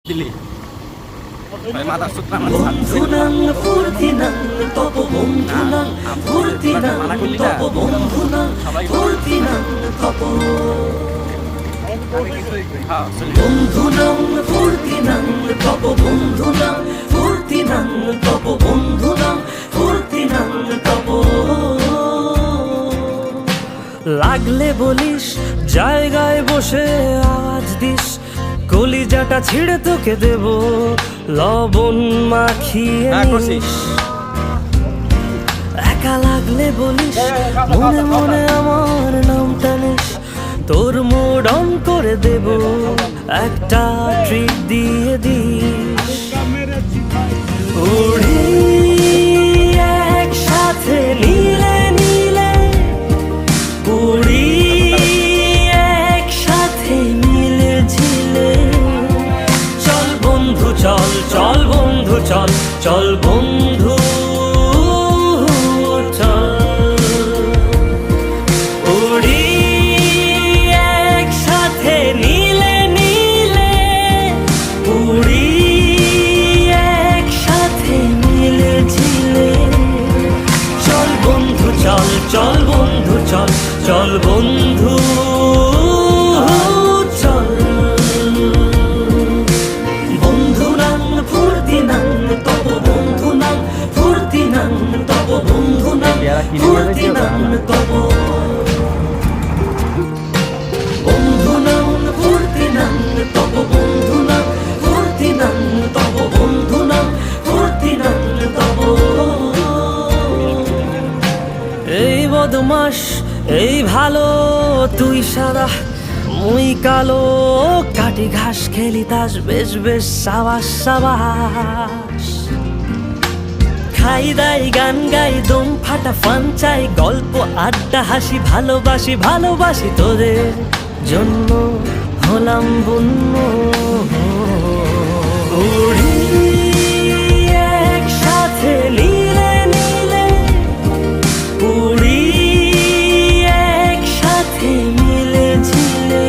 দিলি মাথা সূত্র বন্ধুনাং ফুর্তিনাং তব বন্ধুনাং ফুর্তিনাং তব বন্ধুনাং ফুর্তিনাং তব বন্ধুনাং ফুর্তিনাং তব বন্ধুনাং ফুর্তিনাং তব বন্ধুনাং ফুর্তিনাং তব লাগলে বলিস জায়গায় বসে আওয়াজ দিস কলিজাটা ছিঁড়ে তোকে দেব লবণ মাখিয়ে নিস একা লাগলে বলিস মনে মনে আমার নামটা নিস তোর মুড অন করে দেব একটা ট্রিট দিয়ে দিস উড়ি একসাথে নীলে নীলে উড়ি একসাথে মিলে ঝিলে চল বন্ধু চল চল বন্ধু চল চল বন্ধু চল উড়ি একসাথে নীলে নীলে উড়ি একসাথে মিলে ঝিলে চল বন্ধু চল চল বন্ধু চল চল বন্ধু চল বন্ধুনাং ফুর্তিনাং তব বন্ধুনাং ফুর্তিনাং তব বন্ধুনাং ফুর্তিনাং তব বন্ধুনাং ফুর্তিনাং তব বন্ধুনাং ফুর্তিনাং তব বন্ধুনাং ফুর্তিনাং তব এই বদমাস এই ভালো তুই সাদা মুই কালো কাটি ঘাস খেলি তাস বেশ বেশ সাবাস সাবাস খাই দাই গান গাই দম ফাটা ফান চাই গল্প আড্ডা হাসি ভালোবাসি ভালোবাসি তোদের জন্য হলাম বন্য উড়ি একসাথে নীলে নীলে উড়ি একসাথে মিলে ঝিলে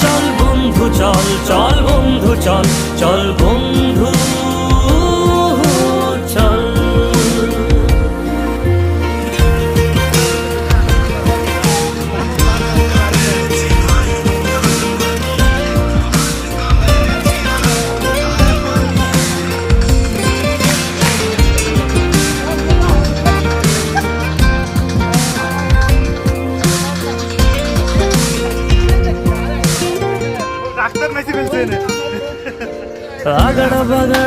চল বন্ধু চল চল বন্ধু চল চল বন্ধু চল ডাক্তার মেসি ফেলছে আগড়া বাগড়া